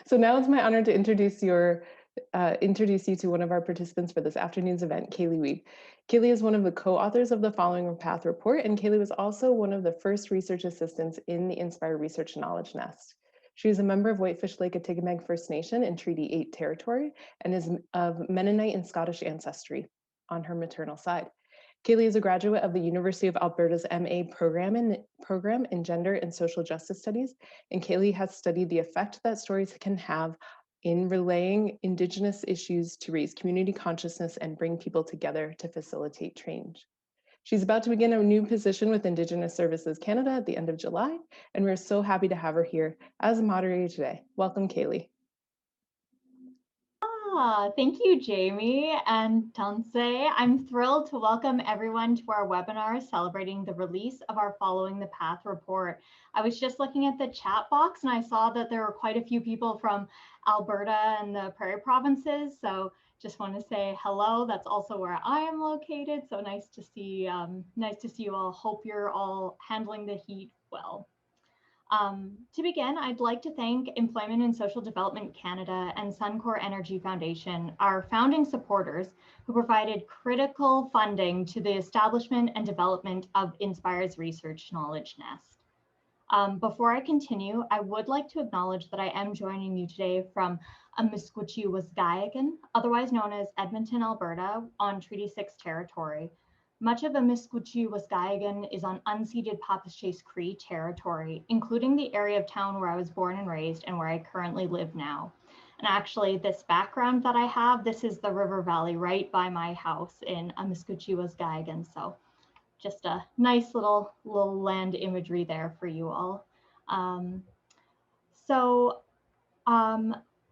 So now it's my honor to introduce you to one of our participants for this afternoon's event, Kaylee Weed. Kaylee is one of the co-authors of the Following Path report, and Kaylee was also one of the first research assistants in the Inspire Research Knowledge Nest. She is a member of Whitefish Lake Atikamekw First Nation in Treaty 8 territory and is of Mennonite and Scottish ancestry on her maternal side. Kaylee is a graduate of the University of Alberta's MA program in Gender and Social Justice Studies, and Kaylee has studied the effect that stories can have in relaying Indigenous issues to raise community consciousness and bring people together to facilitate change. She's about to begin a new position with Indigenous Services Canada at the end of July, and we're so happy to have her here as a moderator today. Welcome, Kaylee. Thank you, Jamie and Tansei. I'm thrilled to welcome everyone to our webinar celebrating the release of our Following the Path report. I was just looking at the chat box and I saw that there were quite a few people from Alberta and the Prairie provinces. So just want to say hello. That's also where I am located. So nice to see you all. Hope you're all handling the heat well. To begin, I'd like to thank Employment and Social Development Canada and Suncor Energy Foundation, our founding supporters, who provided critical funding to the establishment and development of Inspire's Research Knowledge Nest. Before I continue, I would like to acknowledge that I am joining you today from Amiskwichi-Waskahikan, otherwise known as Edmonton, Alberta, on Treaty 6 territory. Much of Amiskwichi-Waskahikan is on unceded Papaschase Cree territory, including the area of town where I was born and raised and where I currently live now. And actually, this background that I have, this is the river valley right by my house in Amiskwichi-Waskahikan. So just a nice little land imagery there for you all.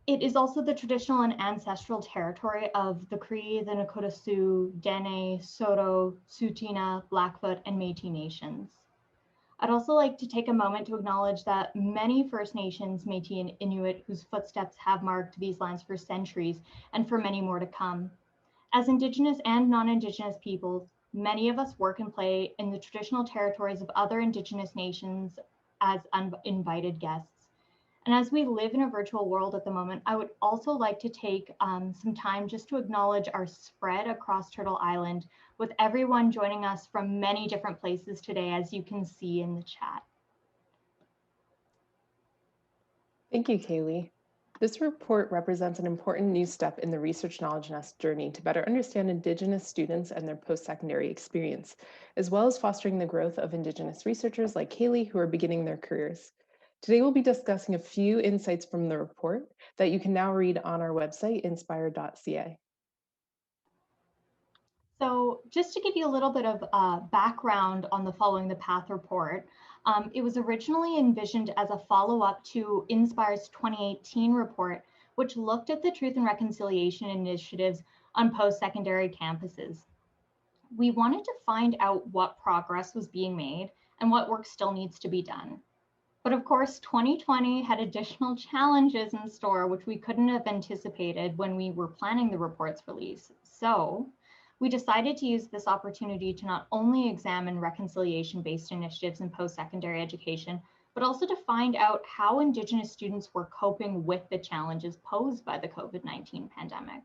It is also the traditional and ancestral territory of the Cree, the Nakota Sioux, Dene, Saulteaux, Tsuut'ina, Blackfoot, and Métis nations. I'd also like to take a moment to acknowledge that many First Nations, Métis, and Inuit whose footsteps have marked these lands for centuries and for many more to come. As Indigenous and non-Indigenous peoples, many of us work and play in the traditional territories of other Indigenous nations as uninvited guests. And as we live in a virtual world at the moment, I would also like to take some time just to acknowledge our spread across Turtle Island, with everyone joining us from many different places today, as you can see in the chat. Thank you, Kaylee. This report represents an important new step in the Research Knowledge Nest journey to better understand Indigenous students and their post-secondary experience, as well as fostering the growth of Indigenous researchers like Kaylee who are beginning their careers. Today, we'll be discussing a few insights from the report that you can now read on our website, inspire.ca. So just to give you a little bit of background on the Following the Path report, it was originally envisioned as a follow-up to Inspire's 2018 report, which looked at the truth and reconciliation initiatives on post-secondary campuses. We wanted to find out what progress was being made and what work still needs to be done. But of course, 2020 had additional challenges in store, which we couldn't have anticipated when we were planning the report's release. So we decided to use this opportunity to not only examine reconciliation-based initiatives in post-secondary education, but also to find out how Indigenous students were coping with the challenges posed by the COVID-19 pandemic.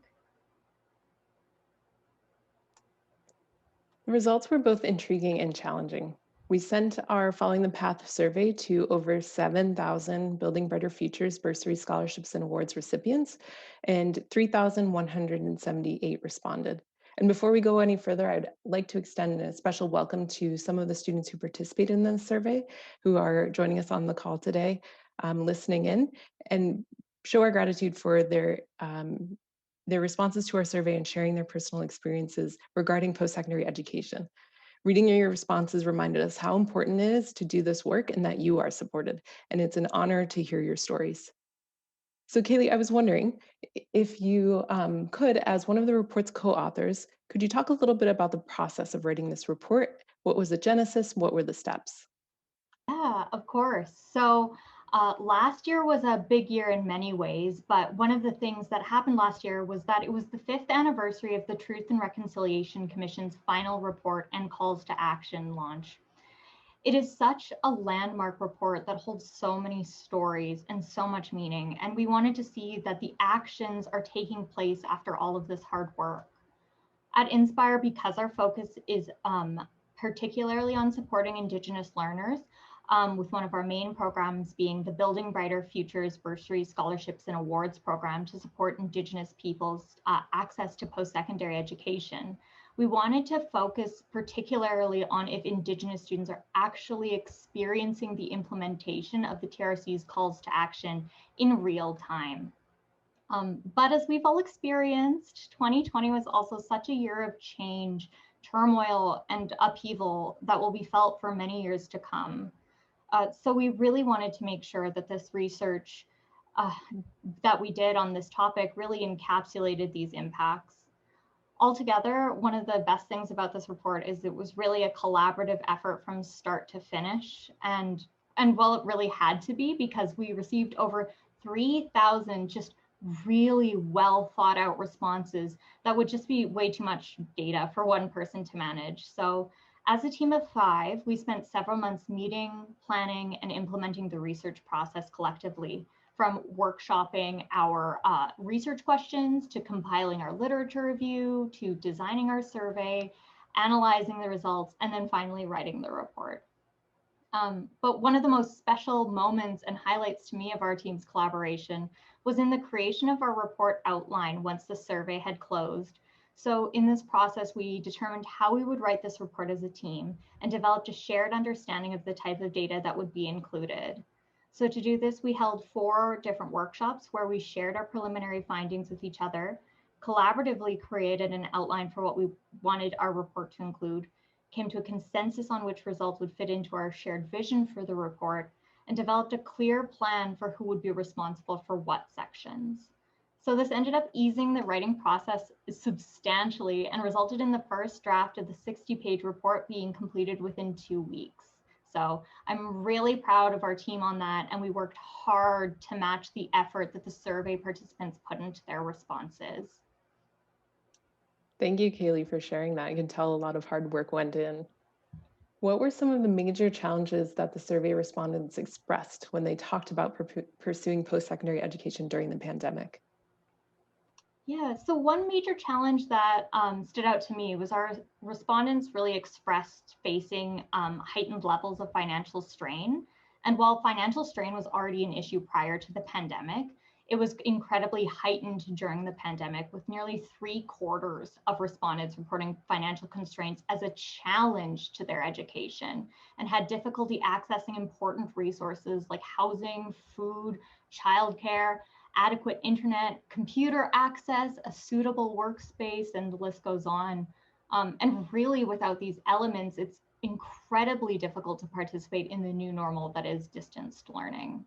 The results were both intriguing and challenging. We sent our Following the Path survey to over 7,000 Building Brighter Futures bursary scholarships and awards recipients, and 3,178 responded. And before we go any further, I'd like to extend a special welcome to some of the students who participated in this survey, who are joining us on the call today, listening in, and show our gratitude for their responses to our survey and sharing their personal experiences regarding post-secondary education. Reading your responses reminded us how important it is to do this work and that you are supported, and it's an honor to hear your stories. So Kaylee, I was wondering if you could, as one of the report's co-authors, could you talk a little bit about the process of writing this report? What was the genesis? What were the steps? Yeah, of course. So last year was a big year in many ways, but one of the things that happened last year was that it was the 5th anniversary of the Truth and Reconciliation Commission's final report and calls to action launch. It is such a landmark report that holds so many stories and so much meaning, and we wanted to see that the actions are taking place after all of this hard work. At Indspire, because our focus is particularly on supporting Indigenous learners, with one of our main programs being the Building Brighter Futures Bursary Scholarships and Awards program to support Indigenous people's access to post-secondary education. We wanted to focus particularly on if Indigenous students are actually experiencing the implementation of the TRC's calls to action in real time. But as we've all experienced, 2020 was also such a year of change, turmoil, and upheaval that will be felt for many years to come. So we really wanted to make sure that this research that we did on this topic really encapsulated these impacts. Altogether, one of the best things about this report is it was really a collaborative effort from start to finish. And well, it really had to be, because we received over 3,000 just really well thought out responses that would just be way too much data for one person to manage. So as a team of 5, we spent several months meeting, planning, and implementing the research process collectively, from workshopping our research questions, to compiling our literature review, to designing our survey, analyzing the results, and then finally writing the report. But one of the most special moments and highlights to me of our team's collaboration was in the creation of our report outline once the survey had closed. So in this process, we determined how we would write this report as a team and developed a shared understanding of the type of data that would be included. So to do this, we held 4 different workshops where we shared our preliminary findings with each other, collaboratively created an outline for what we wanted our report to include, came to a consensus on which results would fit into our shared vision for the report, and developed a clear plan for who would be responsible for what sections. So this ended up easing the writing process substantially and resulted in the first draft of the 60-page report being completed within 2 weeks. So I'm really proud of our team on that, and we worked hard to match the effort that the survey participants put into their responses. Thank you, Kaylee, for sharing that. I can tell a lot of hard work went in. What were some of the major challenges that the survey respondents expressed when they talked about pursuing post-secondary education during the pandemic? Yeah, so one major challenge that stood out to me was our respondents really expressed facing heightened levels of financial strain. And while financial strain was already an issue prior to the pandemic, it was incredibly heightened during the pandemic, with nearly 3/4 of respondents reporting financial constraints as a challenge to their education, and had difficulty accessing important resources like housing, food, childcare, adequate internet, computer access, a suitable workspace, and the list goes on. And really, without these elements, it's incredibly difficult to participate in the new normal that is distanced learning.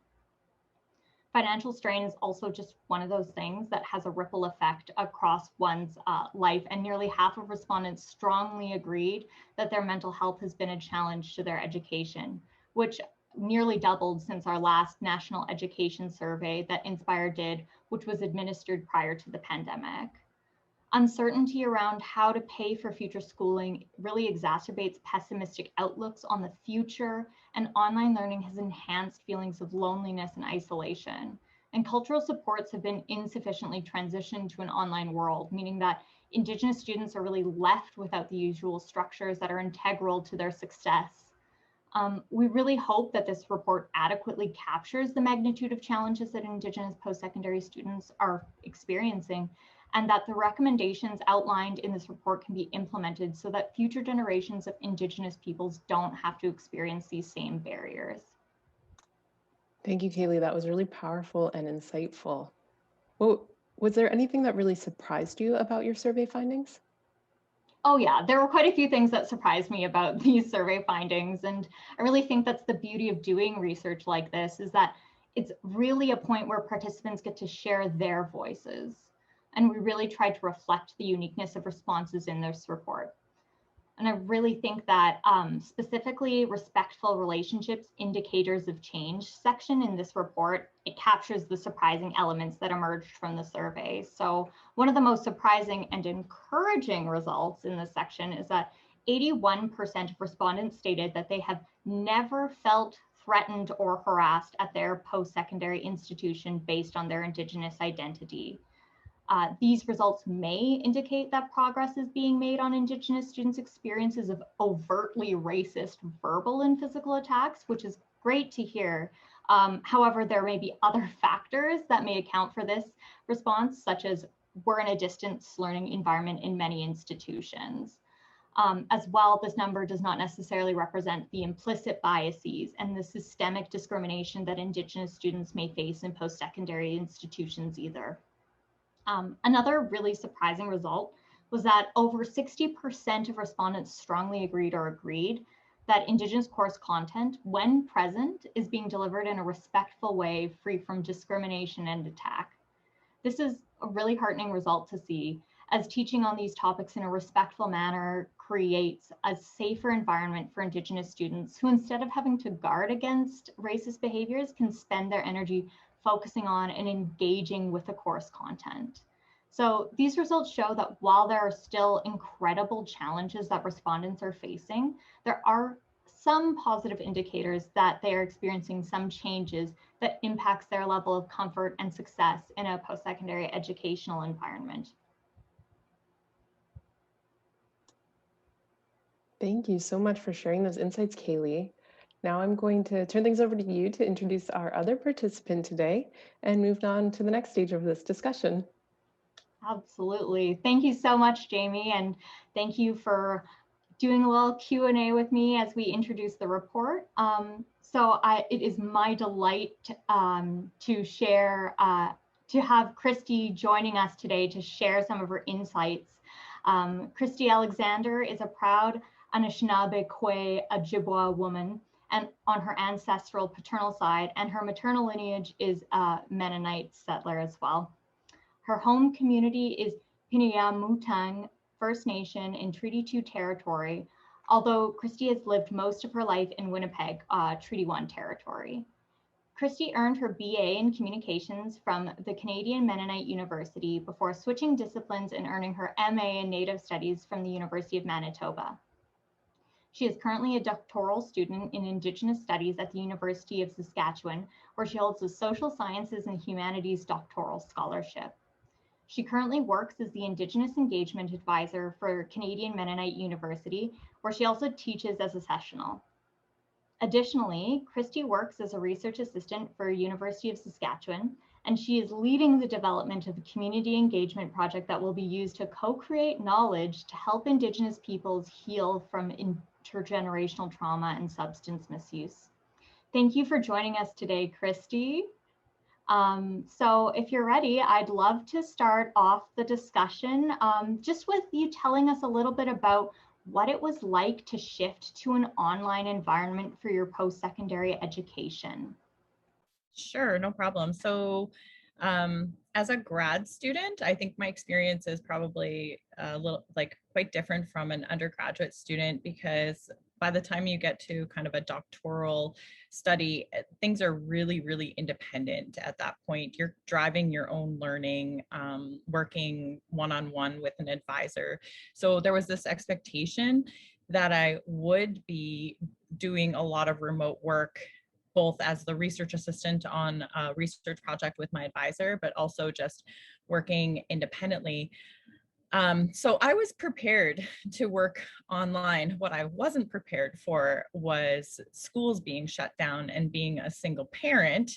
Financial strain is also just one of those things that has a ripple effect across one's life, and nearly half of respondents strongly agreed that their mental health has been a challenge to their education, which nearly doubled since our last national education survey that Indspire did, which was administered prior to the pandemic. Uncertainty around how to pay for future schooling really exacerbates pessimistic outlooks on the future, and online learning has enhanced feelings of loneliness and isolation. And cultural supports have been insufficiently transitioned to an online world, meaning that Indigenous students are really left without the usual structures that are integral to their success. We really hope that this report adequately captures the magnitude of challenges that Indigenous post-secondary students are experiencing, and that the recommendations outlined in this report can be implemented so that future generations of Indigenous peoples don't have to experience these same barriers. Thank you, Kaylee. That was really powerful and insightful. Well, was there anything that really surprised you about your survey findings? Oh yeah, there were quite a few things that surprised me about these survey findings. And I really think that's the beauty of doing research like this, is that it's really a point where participants get to share their voices. And we really tried to reflect the uniqueness of responses in this report. And I really think that specifically respectful relationships, indicators of change section in this report, it captures the surprising elements that emerged from the survey. So one of the most surprising and encouraging results in this section is that 81% of respondents stated that they have never felt threatened or harassed at their post-secondary institution based on their Indigenous identity. These results may indicate that progress is being made on Indigenous students' experiences of overtly racist verbal and physical attacks, which is great to hear. However, there may be other factors that may account for this response, such as we're in a distance learning environment in many institutions. As well, this number does not necessarily represent the implicit biases and the systemic discrimination that Indigenous students may face in post-secondary institutions either. Another really surprising result was that over 60% of respondents strongly agreed that Indigenous course content, when present, is being delivered in a respectful way, free from discrimination and attack. This is a really heartening result to see, as teaching on these topics in a respectful manner creates a safer environment for Indigenous students who, instead of having to guard against racist behaviors, can spend their energy focusing on and engaging with the course content. So these results show that while there are still incredible challenges that respondents are facing, there are some positive indicators that they are experiencing some changes that impacts their level of comfort and success in a post-secondary educational environment. Thank you so much for sharing those insights, Kaylee. Now I'm going to turn things over to you to introduce our other participant today and move on to the next stage of this discussion. Absolutely. Thank you so much, Jamie, and thank you for doing a little Q&A with me as we introduce the report. It is my delight to share, to have Christy joining us today to share some of her insights. Christy Alexander is a proud Anishinaabe Kwe Ojibwa woman, and on her ancestral paternal side, and her maternal lineage is a Mennonite settler as well. Her home community is Piniyamutang First Nation in Treaty 2 territory, although Christy has lived most of her life in Winnipeg, Treaty 1 territory. Christy earned her BA in Communications from the Canadian Mennonite University before switching disciplines and earning her MA in Native Studies from the University of Manitoba. She is currently a doctoral student in Indigenous Studies at the University of Saskatchewan, where she holds a Social Sciences and Humanities doctoral scholarship. She currently works as the Indigenous Engagement Advisor for Canadian Mennonite University, where she also teaches as a sessional. Additionally, Christy works as a research assistant for University of Saskatchewan, and she is leading the development of a community engagement project that will be used to co-create knowledge to help Indigenous peoples heal from intergenerational trauma and substance misuse. Thank you for joining us today, Christy. So if you're ready, I'd love to start off the discussion just with you telling us a little bit about what it was like to shift to an online environment for your post-secondary education. Sure, no problem. So as a grad student, I think my experience is probably a little quite different from an undergraduate student, because by the time you get to kind of a doctoral study, things are really, really independent at that point. You're driving your own learning, working one-on-one with an advisor. So there was this expectation that I would be doing a lot of remote work, both as the research assistant on a research project with my advisor, but also just working independently. So I was prepared to work online. What I wasn't prepared for was schools being shut down and being a single parent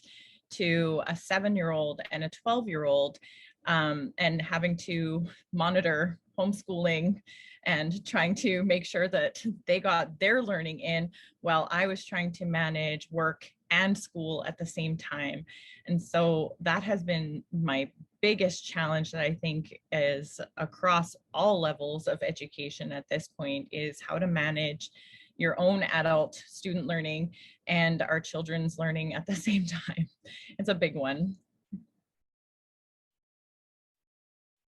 to a 7-year-old and a 12-year-old, and having to monitor homeschooling and trying to make sure that they got their learning in while I was trying to manage work and school at the same time. And so that has been my biggest challenge that I think is across all levels of education at this point, is how to manage your own adult student learning and our children's learning at the same time. It's a big one.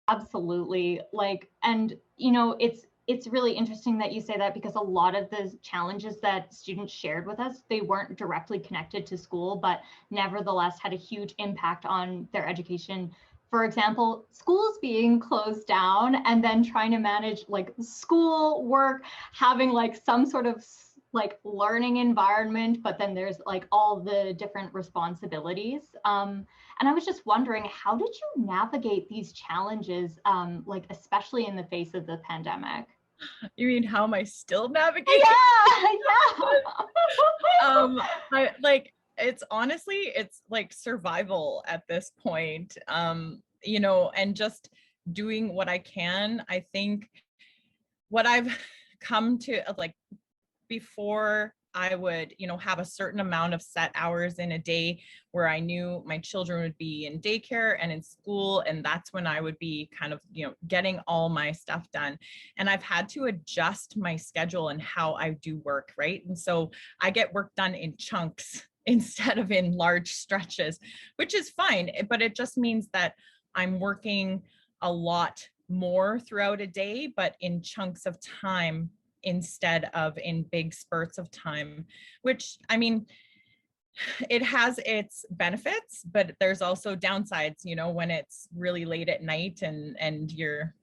Absolutely. And it's really interesting that you say that, because a lot of the challenges that students shared with us, they weren't directly connected to school, but nevertheless had a huge impact on their education. For example, schools being closed down and then trying to manage school work, having some sort of like learning environment, but then there's like all the different responsibilities. And I was just wondering, how did you navigate these challenges, like especially in the face of the pandemic? You mean how am I still navigating? Yeah, I like it's honestly it's like survival at this point. You know, and just doing what I can. I think what I've come to like before I would, you know, have a certain amount of set hours in a day where I knew my children would be in daycare and in school. And that's when I would be kind of, you know, getting all my stuff done. And I've had to adjust my schedule and how I do work, right? And so I get work done in chunks instead of in large stretches, which is fine. But it just means that I'm working a lot more throughout a day, but in chunks of time instead of in big spurts of time, which I mean, it has its benefits, but there's also downsides, you know, when it's really late at night and you're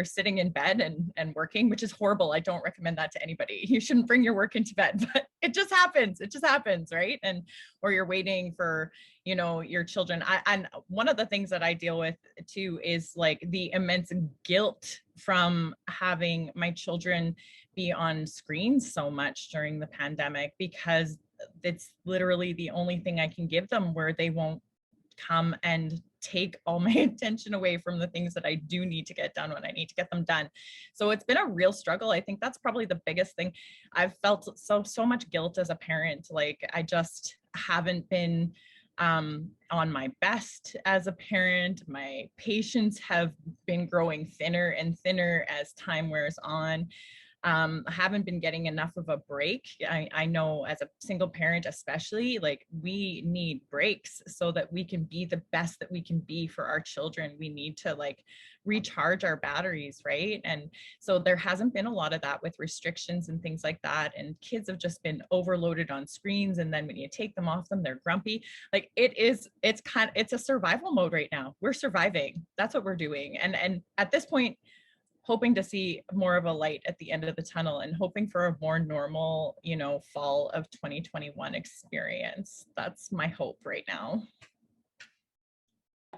sitting in bed and working, which is horrible. I don't recommend that to anybody. You shouldn't bring your work into bed, but it just happens. It just happens, right? And or you're waiting for, you know, your children. And one of the things that I deal with too is like the immense guilt from having my children be on screens so much during the pandemic, because it's literally the only thing I can give them where they won't come and take all my attention away from the things that I do need to get done when I need to get them done. So it's been a real struggle. I think that's probably the biggest thing. I've felt so much guilt as a parent. Like I just haven't been on my best as a parent. My patience have been growing thinner and thinner as time wears on. I haven't been getting enough of a break. I know as a single parent, especially, like we need breaks so that we can be the best that we can be for our children. We need to like recharge our batteries, right? And so there hasn't been a lot of that with restrictions and things like that. And kids have just been overloaded on screens. And then when you take them off them, they're grumpy. Like it's a survival mode right now. We're surviving. That's what we're doing. And at this point, hoping to see more of a light at the end of the tunnel and hoping for a more normal, you know, fall of 2021 experience. That's my hope right now.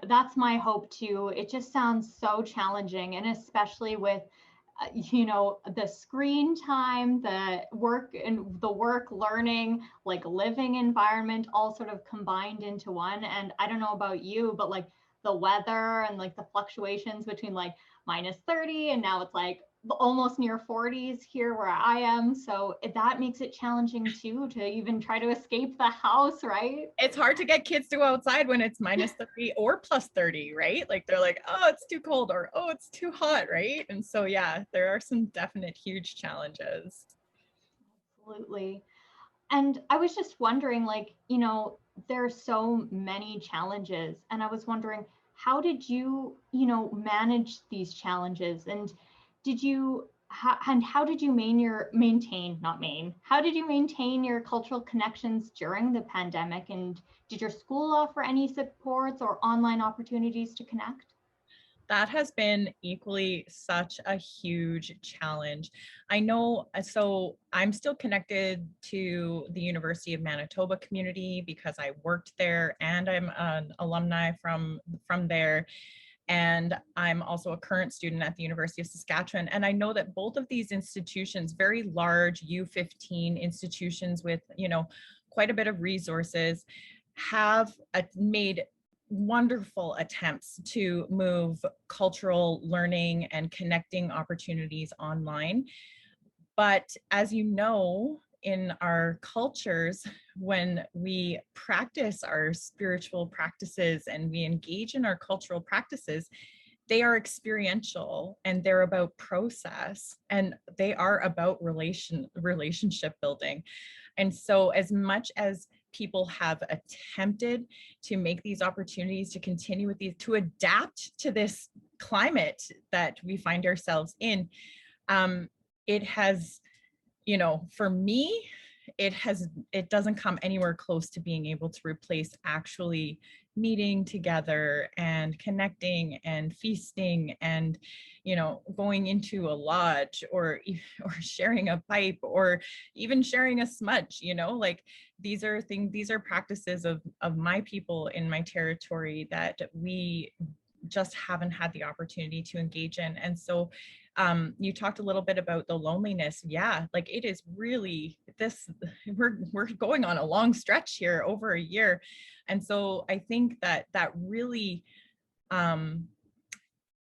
that's my hope too. It just sounds so challenging, and especially with you know, the screen time, the work and the work learning, like living environment, all sort of combined into one. And I don't know about you, but like the weather and like the fluctuations between like minus 30 and now it's like almost near 40s here where I am. So that makes it challenging too to even try to escape the house, right? It's hard to get kids to go outside when it's minus 30 or plus 30, right? Like they're like, oh, it's too cold or oh, it's too hot, right? And so, yeah, there are some definite huge challenges. Absolutely. And I was just wondering, like, you know, there are so many challenges, and I was wondering, how did you, you know, manage these challenges? And did you, and how did you how did you maintain your cultural connections during the pandemic? And did your school offer any supports or online opportunities to connect? That has been equally such a huge challenge. I know, so I'm still connected to the University of Manitoba community because I worked there and I'm an alumni from there. And I'm also a current student at the University of Saskatchewan. And I know that both of these institutions, very large U15 institutions with, you know, quite a bit of resources, have made wonderful attempts to move cultural learning and connecting opportunities online. But as you know, in our cultures, when we practice our spiritual practices and we engage in our cultural practices, they are experiential and they're about process and they are about relationship building. And so as much as people have attempted to make these opportunities to continue with these, to adapt to this climate that we find ourselves in, it has, you know, for me, it doesn't come anywhere close to being able to replace actually meeting together and connecting and feasting and, going into a lodge or sharing a pipe or even sharing a smudge. Like these are practices of my people in my territory that we just haven't had the opportunity to engage in. And so you talked a little bit about the loneliness. Yeah, like it is really we're going on a long stretch here, over a year. And so I think that really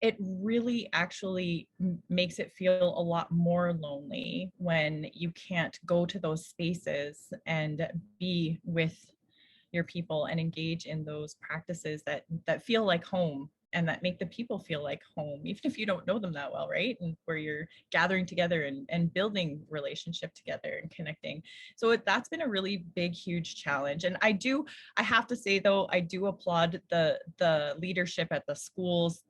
it really actually makes it feel a lot more lonely when you can't go to those spaces and be with your people and engage in those practices that feel like home and that make the people feel like home, even if you don't know them that well, right? And where you're gathering together and building relationship together and connecting. So that's been a really big, huge challenge. And I have to say though, I do applaud the leadership at the schools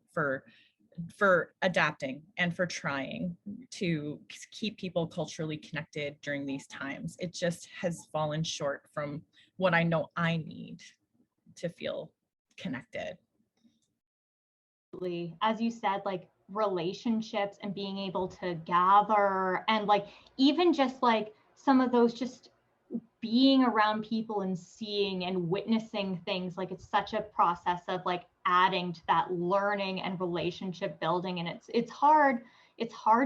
for adapting and for trying to keep people culturally connected during these times. It just has fallen short from what I know I need to feel connected. As you said, like relationships and being able to gather and like even just like some of those just being around people and seeing and witnessing things, like it's such a process of like adding to that learning and relationship building. And it's hard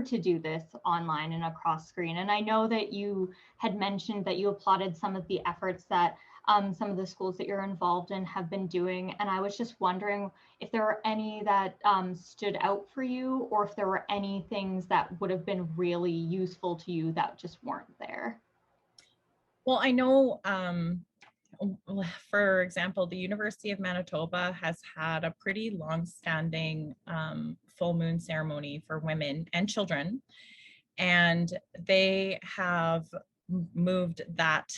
to do this online and across screen. And I know that you had mentioned that you applauded some of the efforts that some of the schools that you're involved in have been doing. And I was just wondering if there were any that stood out for you, or if there were any things that would have been really useful to you that just weren't there. Well, I know, for example, the University of Manitoba has had a pretty long-standing full moon ceremony for women and children, and they have moved that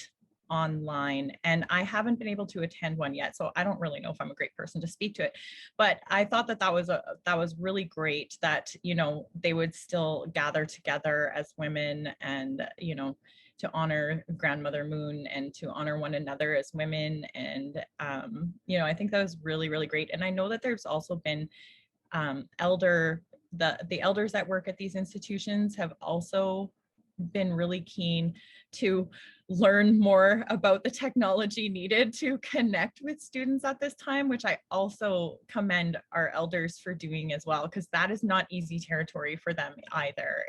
online, and I haven't been able to attend one yet, so I don't really know if I'm a great person to speak to it. But I thought that was really great that they would still gather together as women and to honor Grandmother Moon and to honor one another as women. And I think that was really, really great. And I know that there's also been the elders that work at these institutions have also been really keen to learn more about the technology needed to connect with students at this time, which I also commend our elders for doing as well, because that is not easy territory for them either.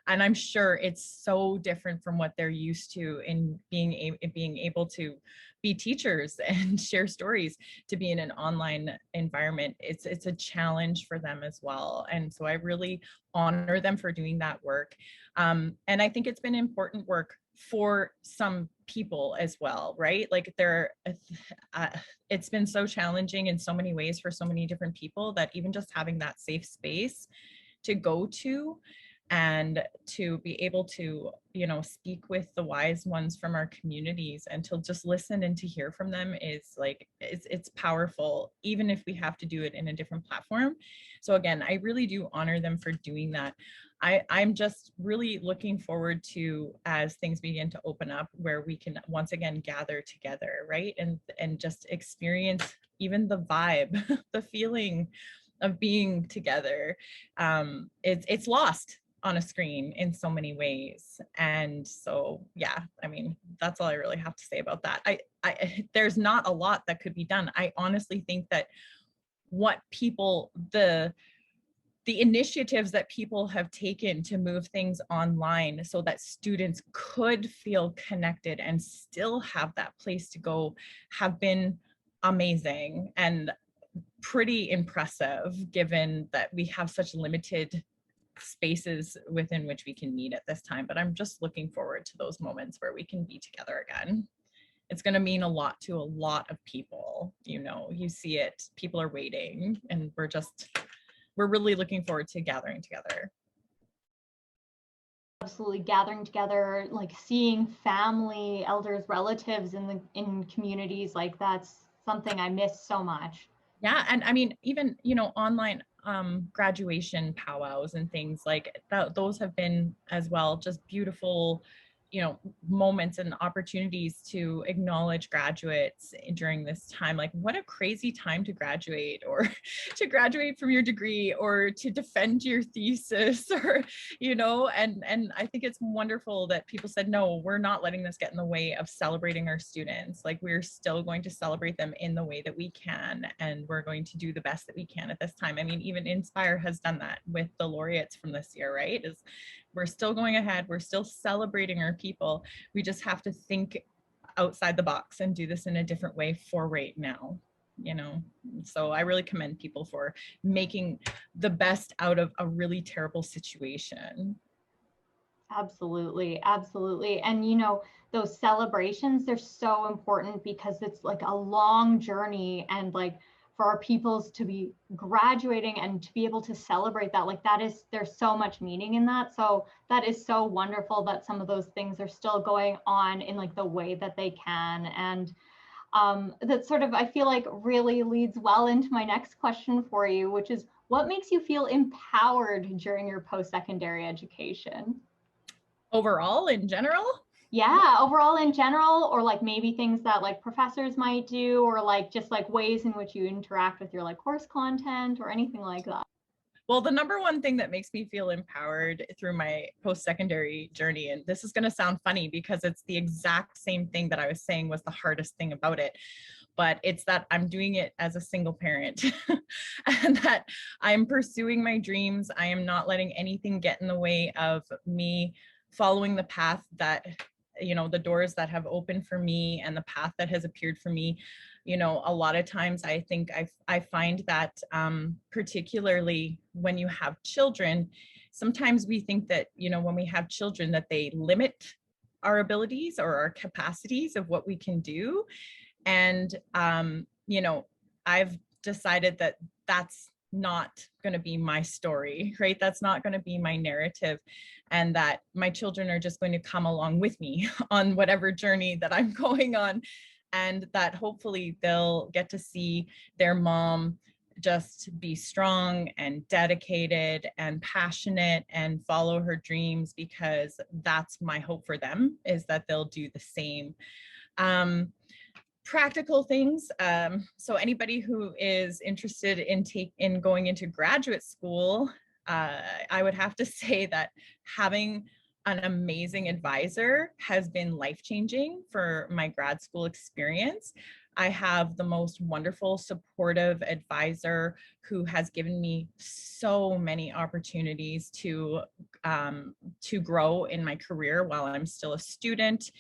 And I'm sure it's so different from what they're used to in being able to be teachers and share stories, to be in an online environment. It's a challenge for them as well. And so I really honor them for doing that work. And I think it's been important work for some people as well, right? Like it's been so challenging in so many ways for so many different people that even just having that safe space to go to and to be able to, speak with the wise ones from our communities and to just listen and to hear from them is like, it's powerful, even if we have to do it in a different platform. So again, I really do honor them for doing that. I'm just really looking forward to, as things begin to open up, where we can once again gather together, right? And just experience even the vibe, the feeling of being together. It's lost on a screen in so many ways. And so, yeah, I mean, that's all I really have to say about that. There's not a lot that could be done. I honestly think that the initiatives that people have taken to move things online so that students could feel connected and still have that place to go have been amazing and pretty impressive, given that we have such limited spaces within which we can meet at this time. But I'm just looking forward to those moments where we can be together again. It's going to mean a lot to a lot of people. You see it, people are waiting, and we're really looking forward to gathering together. Absolutely, gathering together, like seeing family, elders, relatives in communities, like that's something I miss so much. Yeah, and I mean, even online graduation powwows and things like that, those have been as well just beautiful you know, moments and opportunities to acknowledge graduates during this time. Like, what a crazy time to graduate, or to graduate from your degree, or to defend your thesis, or, you know, and I think it's wonderful that people said, no, we're not letting this get in the way of celebrating our students. Like, we're still going to celebrate them in the way that we can, and we're going to do the best that we can at this time. I mean, even Indspire has done that with the laureates from this year, right? Is we're still going ahead, we're still celebrating our people. We just have to think outside the box and do this in a different way for right now, you know? So I really commend people for making the best out of a really terrible situation. Absolutely, absolutely. And you know, those celebrations, they're so important because it's like a long journey, and like for our peoples to be graduating and to be able to celebrate that, like that is, there's so much meaning in that. So that is so wonderful that some of those things are still going on in like the way that they can. And that sort of, I feel like, really leads well into my next question for you, which is, what makes you feel empowered during your post-secondary education? Overall, in general? Yeah, overall in general, or like maybe things that like professors might do, or like just like ways in which you interact with your like course content or anything like that. Well, the number one thing that makes me feel empowered through my post-secondary journey, and this is going to sound funny because it's the exact same thing that I was saying was the hardest thing about it, but it's that I'm doing it as a single parent and that I'm pursuing my dreams. I am not letting anything get in the way of me following the path that, you know, the doors that have opened for me and the path that has appeared for me. You know, a lot of times I think I find that particularly when you have children, sometimes we think that, you know, when we have children that they limit our abilities or our capacities of what we can do. And, you know, I've decided that that's not going to be my story, right? That's not going to be my narrative, and that my children are just going to come along with me on whatever journey that I'm going on, and that hopefully they'll get to see their mom just be strong and dedicated and passionate and follow her dreams, because that's my hope for them, is that they'll do the same. Practical things. So anybody who is interested in going into graduate school, I would have to say that having an amazing advisor has been life-changing for my grad school experience. I have the most wonderful, supportive advisor who has given me so many opportunities to grow in my career while I'm still a student.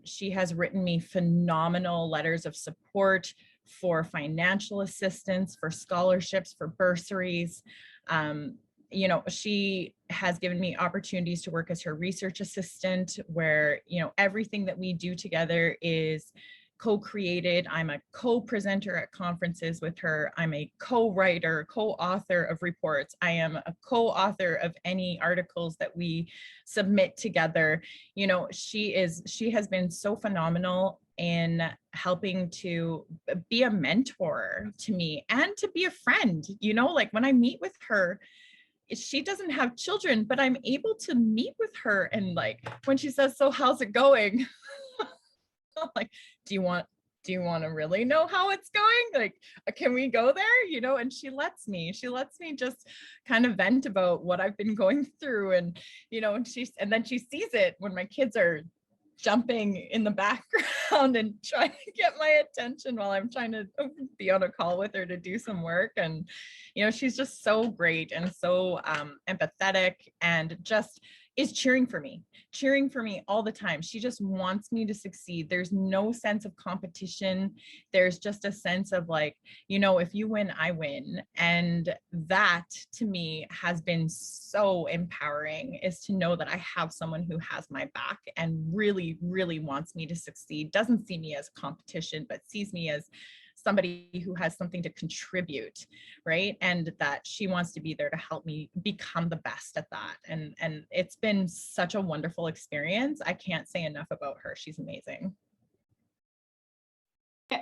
She has written me phenomenal letters of support for financial assistance, for scholarships, for bursaries. You know, she has given me opportunities to work as her research assistant, where, you know, everything that we do together is co-created. I'm a co-presenter at conferences with her. I'm a co-writer, co-author of reports. I am a co-author of any articles that we submit together. You know, she has been so phenomenal in helping to be a mentor to me and to be a friend. You know, like when I meet with her, she doesn't have children, but I'm able to meet with her, and like when she says, "So how's it going?" I'm like, do you want to really know how it's going? Like, can we go there? You know, and she lets me just kind of vent about what I've been going through. And, you know, and then she sees it when my kids are jumping in the background and trying to get my attention while I'm trying to be on a call with her to do some work. And, you know, she's just so great and so empathetic, and just is cheering for me all the time. She just wants me to succeed. There's no sense of competition. There's just a sense of like, you know, if you win, I win. And that to me has been so empowering, is to know that I have someone who has my back and really, really wants me to succeed, doesn't see me as competition, but sees me as somebody who has something to contribute, right? And that she wants to be there to help me become the best at that. And it's been such a wonderful experience. I can't say enough about her. She's amazing.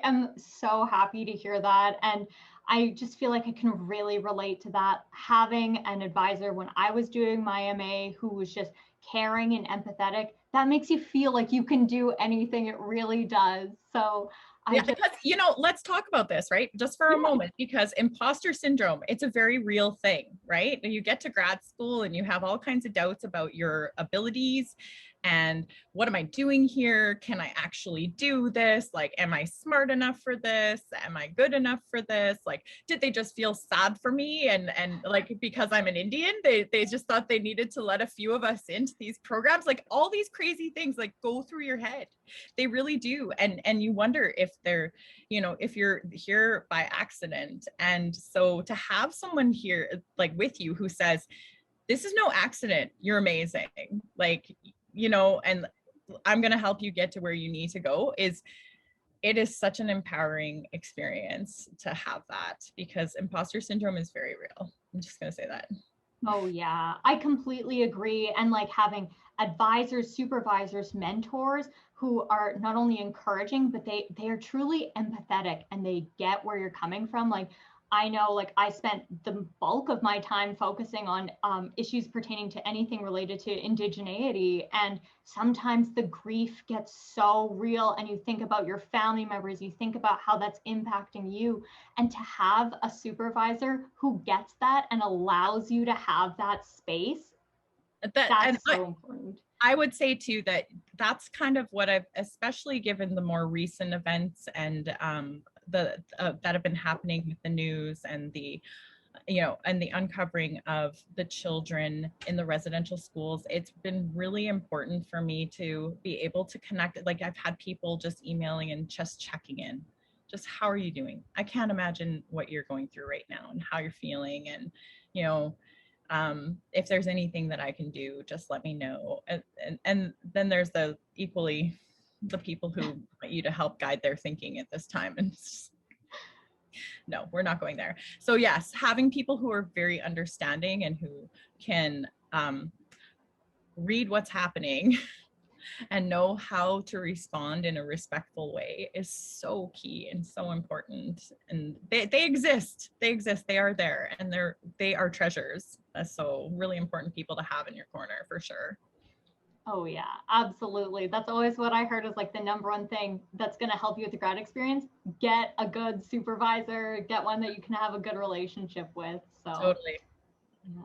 I'm so happy to hear that. And I just feel like I can really relate to that. Having an advisor when I was doing my MA who was just caring and empathetic, that makes you feel like you can do anything. It really does. So yeah, because, you know, let's talk about this, right? Just for a moment, because imposter syndrome, it's a very real thing, right? You get to grad school and you have all kinds of doubts about your abilities and what am I doing here? Can I actually do this? Like, am I smart enough for this? Am I good enough for this? Like, did they just feel sad for me? And like, because I'm an Indian, they just thought they needed to let a few of us into these programs. Like, all these crazy things like go through your head. They really do. And you wonder if they're, you know, if you're here by accident. And so to have someone here like with you who says, this is no accident, you're amazing, like, you know, and I'm going to help you get to where you need to go, it is such an empowering experience to have that, because imposter syndrome is very real. I'm just going to say that. Oh yeah, I completely agree. And like having advisors, supervisors, mentors who are not only encouraging, but they are truly empathetic and they get where you're coming from. Like I know, like I spent the bulk of my time focusing on issues pertaining to anything related to indigeneity. And sometimes the grief gets so real and you think about your family members, you think about how that's impacting you. And to have a supervisor who gets that and allows you to have that space, that's so important. I would say too that that's kind of what I've, especially given the more recent events and that have been happening with the news and the, you know, and the uncovering of the children in the residential schools, it's been really important for me to be able to connect. Like I've had people just emailing and just checking in, just how are you doing? I can't imagine what you're going through right now and how you're feeling. And, you know, if there's anything that I can do, just let me know. And then there's the equally the people who want you to help guide their thinking at this time. And no, we're not going there. So yes, having people who are very understanding and who can read what's happening and know how to respond in a respectful way is so key and so important. And they exist, they are there, and they are treasures. So really important people to have in your corner for sure. Oh yeah, absolutely. That's always what I heard is like the number one thing that's going to help you with the grad experience. Get a good supervisor, get one that you can have a good relationship with. So totally. Yeah.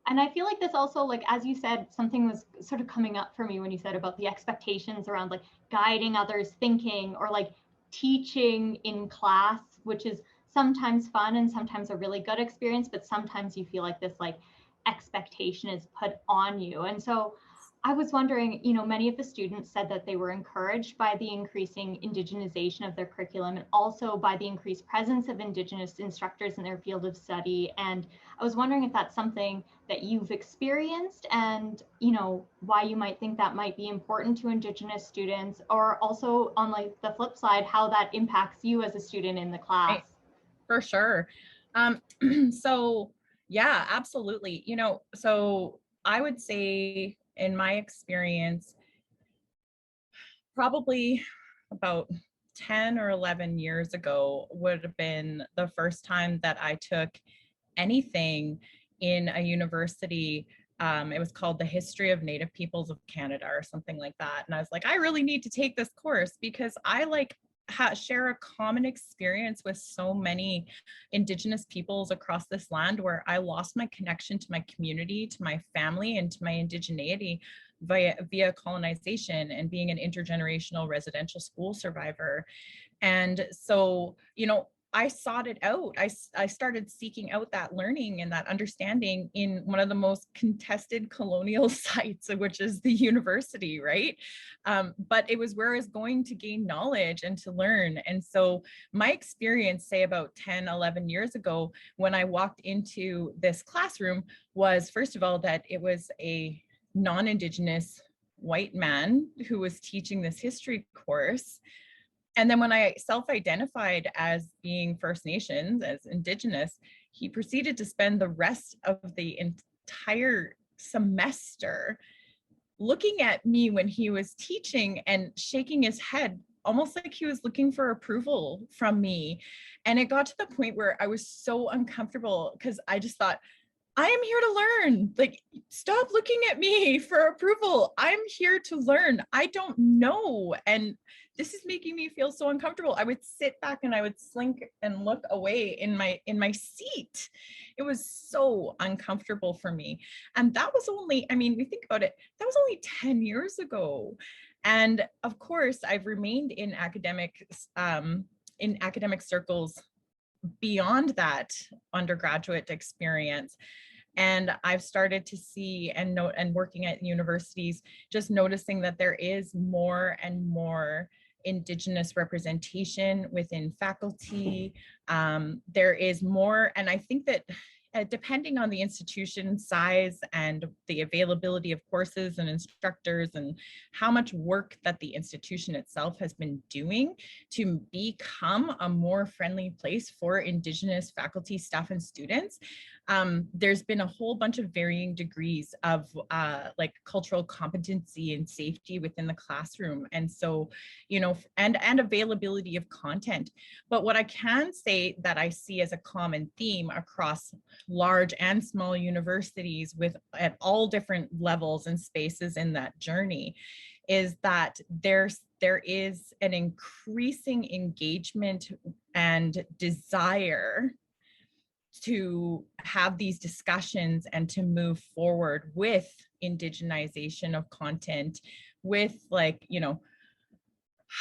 And I feel like this also, like, as you said, something was sort of coming up for me when you said about the expectations around like guiding others thinking or like teaching in class, which is sometimes fun and sometimes a really good experience, but sometimes you feel like this like expectation is put on you. And so I was wondering, you know, many of the students said that they were encouraged by the increasing indigenization of their curriculum and also by the increased presence of Indigenous instructors in their field of study. And I was wondering if that's something that you've experienced and, you know, why you might think that might be important to Indigenous students, or also on like the flip side, how that impacts you as a student in the class. Right. For sure. So yeah, absolutely. You know, so I would say in my experience, probably about 10 or 11 years ago would have been the first time that I took anything in a university. It was called the History of Native Peoples of Canada or something like that. And I was like, I really need to take this course because I like share a common experience with so many Indigenous peoples across this land where I lost my connection to my community, to my family, and to my indigeneity via colonization and being an intergenerational residential school survivor. And so, you know, I sought it out. I started seeking out that learning and that understanding in one of the most contested colonial sites, which is the university, right? But it was where I was going to gain knowledge and to learn. And so my experience, say about 10, 11 years ago, when I walked into this classroom was, first of all, that it was a non-Indigenous white man who was teaching this history course. And then when I self-identified as being First Nations, as Indigenous, he proceeded to spend the rest of the entire semester looking at me when he was teaching and shaking his head, almost like he was looking for approval from me. And it got to the point where I was so uncomfortable because I just thought, I am here to learn. Like, stop looking at me for approval. I'm here to learn. I don't know. And this is making me feel so uncomfortable. I would sit back and I would slink and look away in my seat. It was so uncomfortable for me. And that was only, I mean, we think about it, that was only 10 years ago. And of course, I've remained in academic circles beyond that undergraduate experience. And I've started to see and note, and working at universities, just noticing that there is more and more Indigenous representation within faculty. There is more, and I think that depending on the institution size and the availability of courses and instructors and how much work that the institution itself has been doing to become a more friendly place for Indigenous faculty, staff, and students, there's been a whole bunch of varying degrees of like cultural competency and safety within the classroom. And so, you know, and availability of content. But what I can say that I see as a common theme across large and small universities at all different levels and spaces in that journey is that there is an increasing engagement and desire to have these discussions and to move forward with indigenization of content, with, like, you know,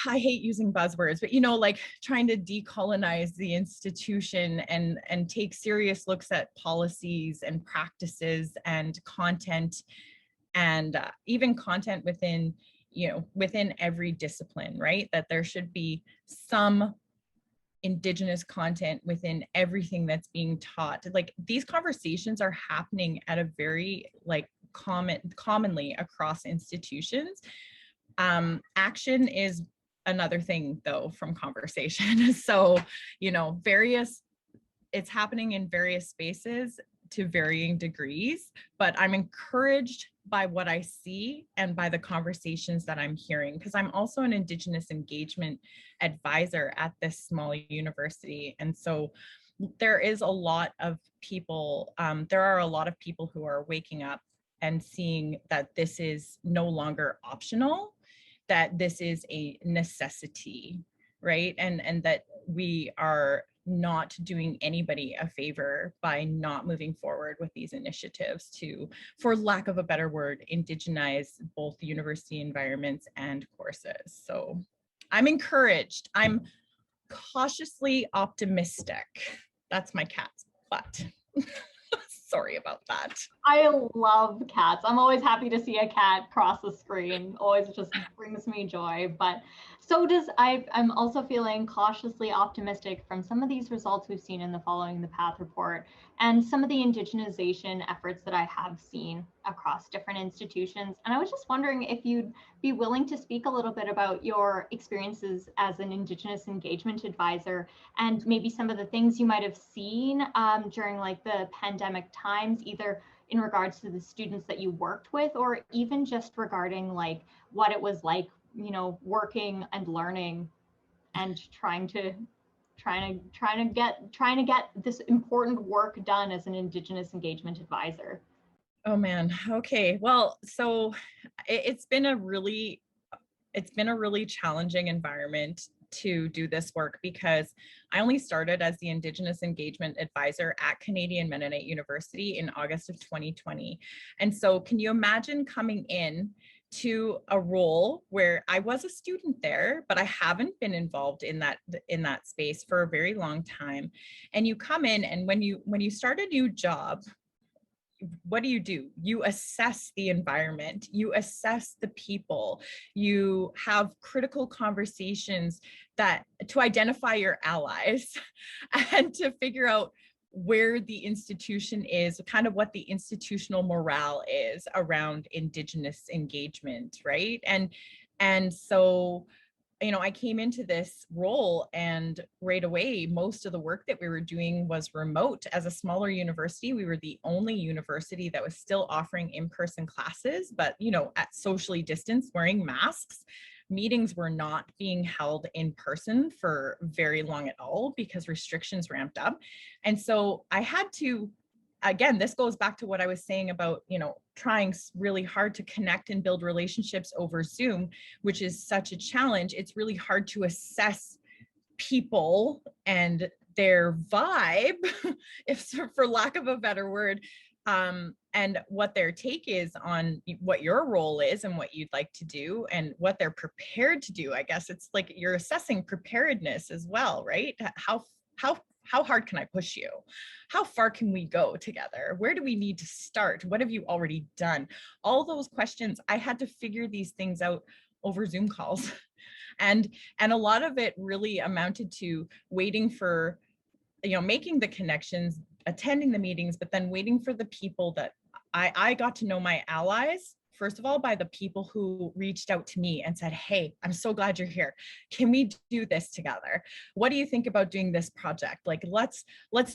I hate using buzzwords, but, you know, like trying to decolonize the institution and take serious looks at policies and practices and content, and even content within, you know, within every discipline, right? That there should be some Indigenous content within everything that's being taught. Like, these conversations are happening at a very, like, commonly across institutions. Action is another thing, though, from conversation. So, you know, it's happening in various spaces to varying degrees, but I'm encouraged by what I see and by the conversations that I'm hearing, because I'm also an Indigenous engagement advisor at this small university. And so there is a lot of people, there are a lot of people who are waking up and seeing that this is no longer optional, that this is a necessity, right? And that we are not doing anybody a favor by not moving forward with these initiatives to, for lack of a better word, indigenize both university environments and courses. So I'm encouraged. I'm cautiously optimistic. That's my cat's butt. Sorry about that. I love cats. I'm always happy to see a cat cross the screen. Always just brings me joy. But so I'm also feeling cautiously optimistic from some of these results we've seen in the Following the Path report and some of the indigenization efforts that I have seen across different institutions. And I was just wondering if you'd be willing to speak a little bit about your experiences as an Indigenous engagement advisor and maybe some of the things you might have seen during like the pandemic times, either in regards to the students that you worked with, or even just regarding like what it was like, you know, working and learning and trying to get this important work done as an Indigenous engagement advisor. Oh man. Okay. Well, so it's been a really challenging environment to do this work, because I only started as the Indigenous engagement advisor at Canadian Mennonite University in August of 2020. And so can you imagine coming in to a role where I was a student there, but I haven't been involved in that space for a very long time. And you come in, and when you start a new job, what do? You assess the environment, you assess the people, you have critical conversations to identify your allies and to figure out where the institution is, kind of what the institutional morale is around Indigenous engagement, right? And so, you know, I came into this role, and right away, most of the work that we were doing was remote. As a smaller university, we were the only university that was still offering in-person classes, but, you know, at socially distanced, wearing masks. Meetings were not being held in person for very long at all because restrictions ramped up. And so I had to again, this goes back to what I was saying about, trying really hard to connect and build relationships over Zoom, which is such a challenge. It's really hard to assess people and their vibe, if for lack of a better word, and what their take is on what your role is and what you'd like to do and what they're prepared to do. I guess it's like you're assessing preparedness as well, right? How hard can I push you? How far can we go together? Where do we need to start? What have you already done? All those questions, I had to figure these things out over Zoom calls. And a lot of it really amounted to waiting for, making the connections, attending the meetings, but then waiting for the people that I got to know my allies, first of all, by the people who reached out to me and said, hey, I'm so glad you're here. Can we do this together? What do you think about doing this project? Like, let's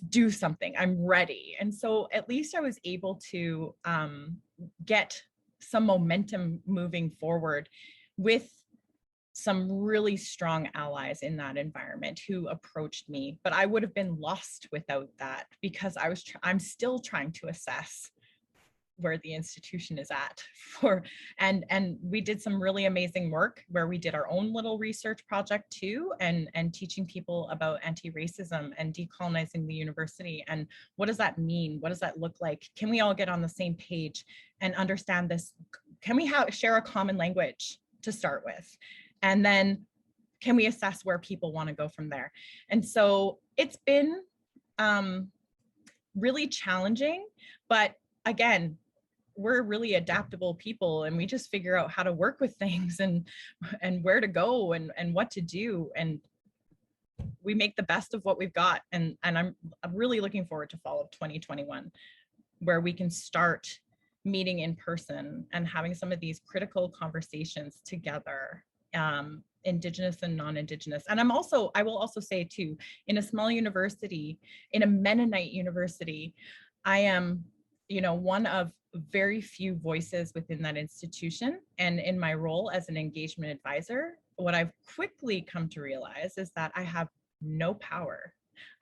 do something. I'm ready. And so at least I was able to get some momentum moving forward with some really strong allies in that environment who approached me, but I would have been lost without that, because I'm still trying to assess where the institution is at and we did some really amazing work where we did our own little research project too, and teaching people about anti-racism and decolonizing the university. And what does that mean? What does that look like? Can we all get on the same page and understand this? Can we share a common language to start with? And then can we assess where people want to go from there? And so it's been really challenging, but again, we're really adaptable people, and we just figure out how to work with things and where to go and what to do, and we make the best of what we've got. And I'm really looking forward to fall of 2021, where we can start meeting in person and having some of these critical conversations together, Indigenous and non-Indigenous. And I will also say too, in a small university, in a Mennonite university, I am, one of very few voices within that institution. And in my role as an engagement advisor, what I've quickly come to realize is that I have no power.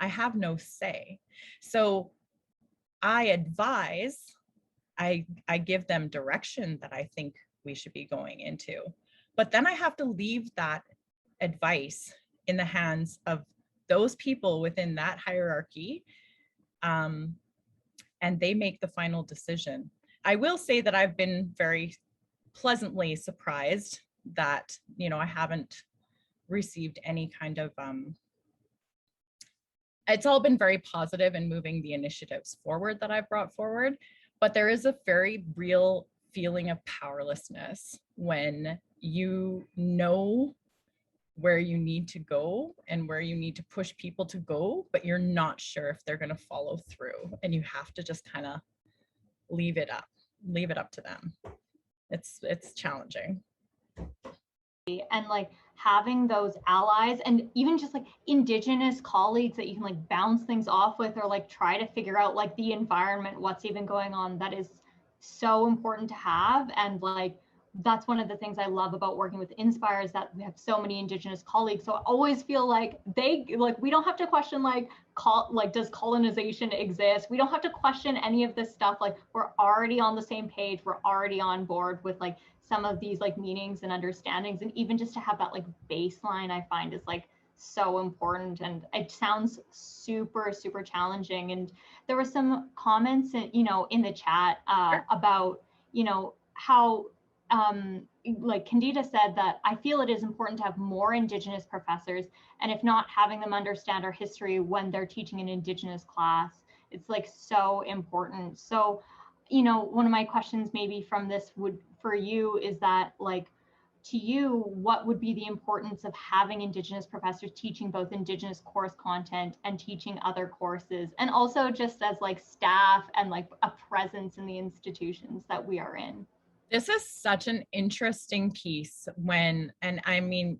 I have no say. So I advise, I give them direction that I think we should be going into. But then I have to leave that advice in the hands of those people within that hierarchy, and they make the final decision. I will say that I've been very pleasantly surprised that, I haven't received any kind of, it's all been very positive in moving the initiatives forward that I've brought forward, but there is a very real feeling of powerlessness when you know where you need to go and where you need to push people to go, but you're not sure if they're going to follow through, and you have to just kind of leave it up to them. It's challenging. And like having those allies and even just like Indigenous colleagues that you can like bounce things off with, or like try to figure out like the environment, what's even going on, that is so important to have. And like that's one of the things I love about working with Indspire, is that we have so many Indigenous colleagues. So I always feel like we don't have to question does colonization exist? We don't have to question any of this stuff. Like we're already on the same page. We're already on board with like some of these like meanings and understandings. And even just to have that like baseline, I find is like so important. And it sounds super, super challenging. And there were some comments in the chat about, how like Candida said that I feel it is important to have more Indigenous professors, and if not, having them understand our history when they're teaching an Indigenous class. It's like so important. So, one of my questions maybe from this for you is that, like, to you, what would be the importance of having Indigenous professors teaching both Indigenous course content and teaching other courses, and also just as like staff and like a presence in the institutions that we are in? This is such an interesting piece and I mean,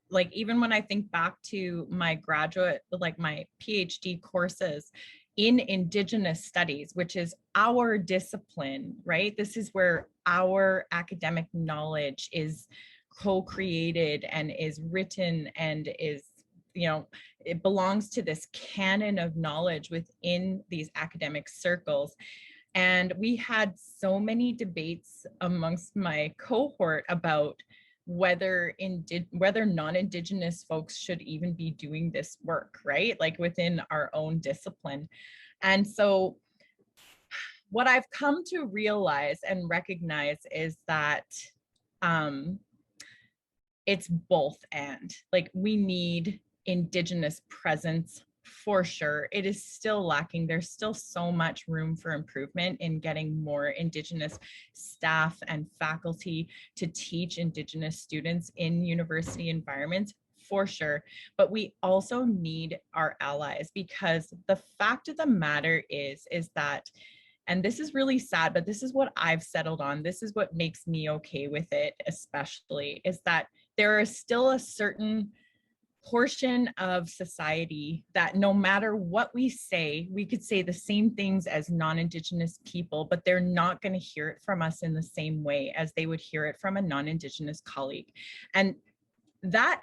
like, even when I think back to my graduate, like my PhD courses in Indigenous studies, which is our discipline, right? This is where our academic knowledge is co-created and is written and is you know, it belongs to this canon of knowledge within these academic circles. And we had so many debates amongst my cohort about whether non-Indigenous folks should even be doing this work, right? Like within our own discipline. And so what I've come to realize and recognize is that it's both and. Like, we need Indigenous presence for sure. It is still lacking. There's still so much room for improvement in getting more Indigenous staff and faculty to teach Indigenous students in university environments, for sure. But we also need our allies, because the fact of the matter is that, and this is really sad, but this is what I've settled on, this is what makes me okay with it especially, is that there is still a certain portion of society that no matter what we say, we could say the same things as non-Indigenous people, but they're not going to hear it from us in the same way as they would hear it from a non-Indigenous colleague. And that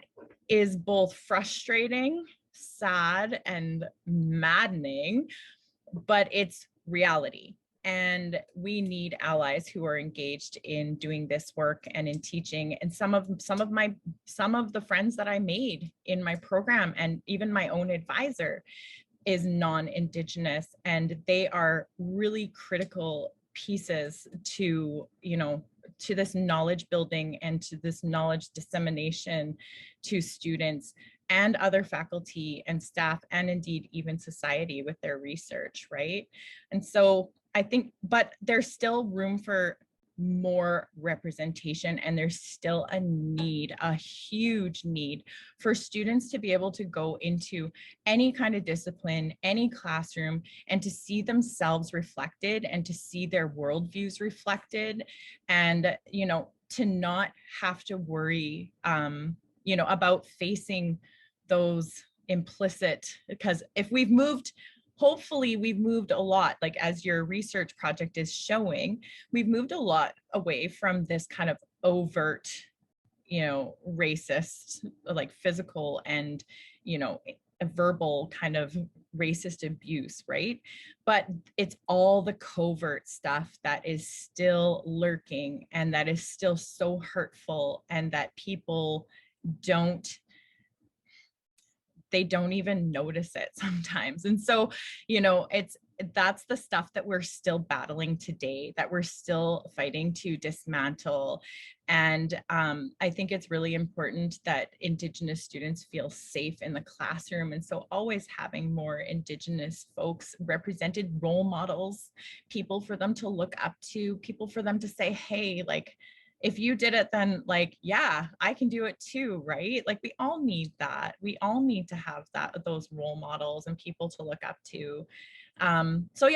is both frustrating, sad, and maddening, but it's reality. And we need allies who are engaged in doing this work and in teaching. And some of the friends that I made in my program, and even my own advisor, is non-Indigenous, and they are really critical pieces to, to this knowledge building and to this knowledge dissemination to students and other faculty and staff, and indeed even society with their research, right? And so I think, but there's still room for more representation, and there's still a need, a huge need, for students to be able to go into any kind of discipline, any classroom, and to see themselves reflected and to see their worldviews reflected, and, to not have to worry, about facing those implicit, because if we've moved, hopefully we've moved a lot, like as your research project is showing, we've moved a lot away from this kind of overt, racist, like physical and, a verbal kind of racist abuse, right? But it's all the covert stuff that is still lurking, and that is still so hurtful, and that people don't even notice it sometimes. And so, that's the stuff that we're still battling today, that we're still fighting to dismantle. And I think it's really important that Indigenous students feel safe in the classroom. And so always having more Indigenous folks represented, role models, people for them to look up to, people for them to say, hey, like, if you did it, then like, yeah, I can do it too, right? Like, we all need that. We all need to have those role models and people to look up to. So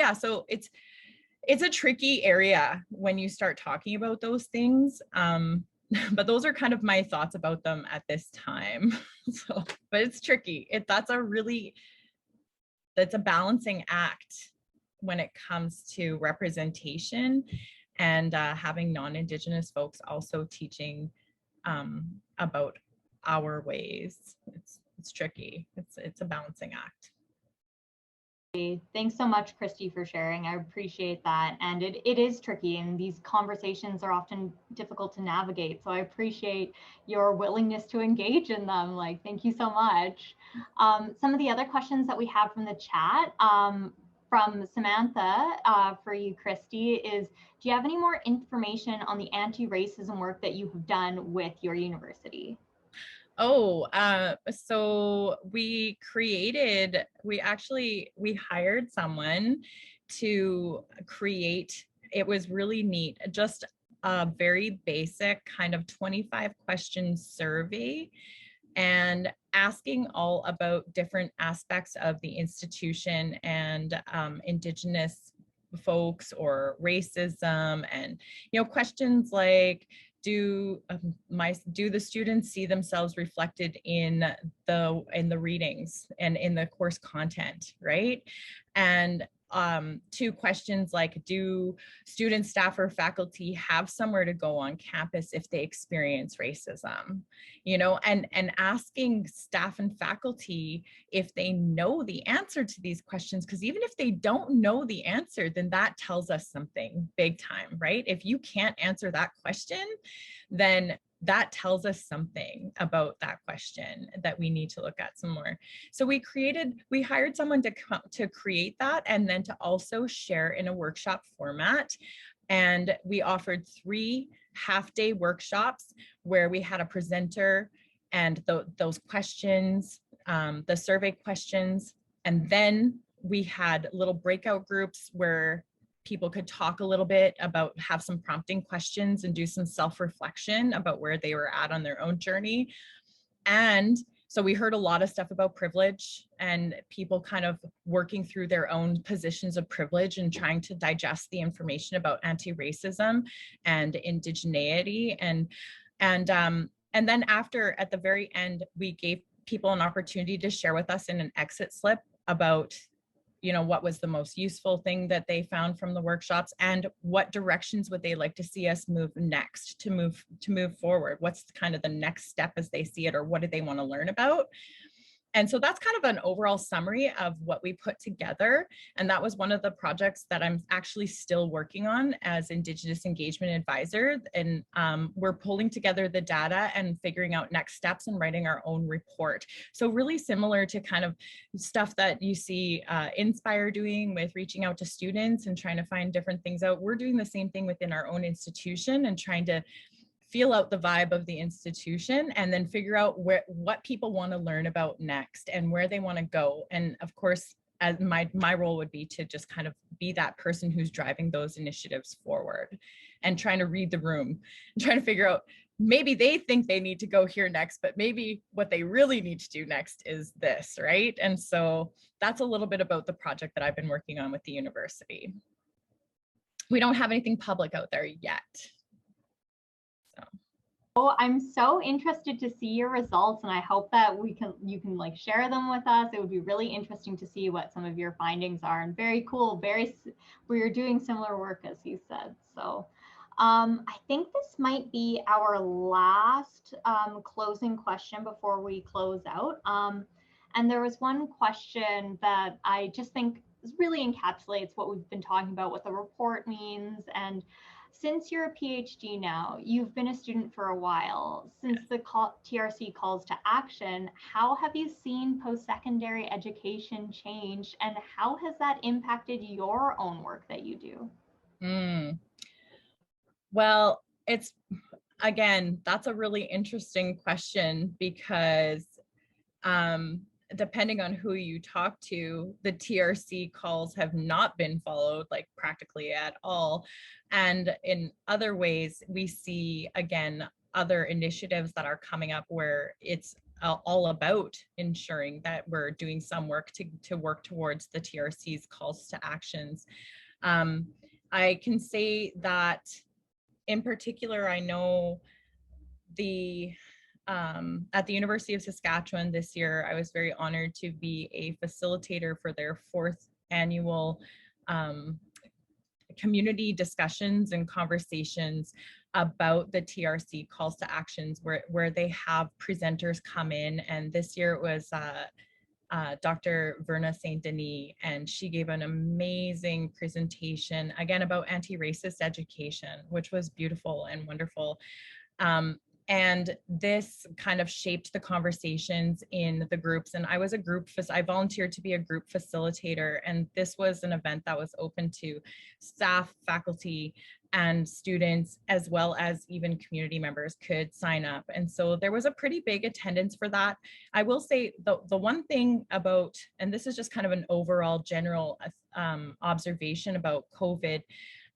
it's a tricky area when you start talking about those things. But those are kind of my thoughts about them at this time. But it's tricky. That's a balancing act when it comes to representation, and having non-Indigenous folks also teaching about our ways. It's tricky. It's a balancing act. Thanks so much, Christy, for sharing. I appreciate that. And it is tricky, and these conversations are often difficult to navigate. So I appreciate your willingness to engage in them. Like, thank you so much. Some of the other questions that we have from the chat, from Samantha, for you, Christy, is, do you have any more information on the anti-racism work that you have done with your university? So we hired someone to create, it was really neat, just a very basic kind of 25 question survey, and asking all about different aspects of the institution and Indigenous folks or racism, and questions like, do the students see themselves reflected in the readings and in the course content, right? And to questions like, do students, staff, or faculty have somewhere to go on campus if they experience racism? You know, and asking staff and faculty if they know the answer to these questions, because even if they don't know the answer, then that tells us something big time, right? If you can't answer that question, then that tells us something about that question that we need to look at some more. So we hired someone to create that, and then to also share in a workshop format. And we offered 3 half-day workshops where we had a presenter and those questions, the survey questions, and then we had little breakout groups where people could talk a little bit about, have some prompting questions and do some self-reflection about where they were at on their own journey. And so we heard a lot of stuff about privilege and people kind of working through their own positions of privilege and trying to digest the information about anti-racism and indigeneity. And then after, at the very end, we gave people an opportunity to share with us in an exit slip about, you know, what was the most useful thing that they found from the workshops, and what directions would they like to see us move next, to move forward. What's kind of the next step as they see it, or what do they want to learn about? And so that's kind of an overall summary of what we put together. And that was one of the projects that I'm actually still working on as Indigenous Engagement Advisor. And we're pulling together the data and figuring out next steps and writing our own report. So really similar to kind of stuff that you see Indspire doing with reaching out to students and trying to find different things out. We're doing the same thing within our own institution and trying to feel out the vibe of the institution, and then figure out what people want to learn about next and where they want to go. And of course, as my role would be to just kind of be that person who's driving those initiatives forward and trying to read the room and trying to figure out, maybe they think they need to go here next, but maybe what they really need to do next is this, right? And so that's a little bit about the project that I've been working on with the university. We don't have anything public out there yet. Oh, I'm so interested to see your results, and I hope that you can like share them with us. It would be really interesting to see what some of your findings are, and very cool, where you're doing similar work as you said. So I think this might be our last closing question before we close out. And there was one question that I just think really encapsulates what we've been talking about, what the report means. And since you're a PhD now, you've been a student for a while. Since the TRC calls to action, how have you seen post-secondary education change, and how has that impacted your own work that you do? Well, again, that's a really interesting question, because depending on who you talk to, the TRC calls have not been followed, like practically at all. And in other ways, we see, again, other initiatives that are coming up where it's all about ensuring that we're doing some work to work towards the TRC's calls to actions. I can say that in particular, I know at the University of Saskatchewan this year, I was very honored to be a facilitator for their 4th annual community discussions and conversations about the TRC calls to actions, where they have presenters come in. And this year it was Dr. Verna St. Denis, and she gave an amazing presentation, again, about anti-racist education, which was beautiful and wonderful. And this kind of shaped the conversations in the groups. And I volunteered to be a group facilitator. And this was an event that was open to staff, faculty, and students, as well as even community members could sign up. And so there was a pretty big attendance for that. I will say the one thing about, and this is just kind of an overall general observation about COVID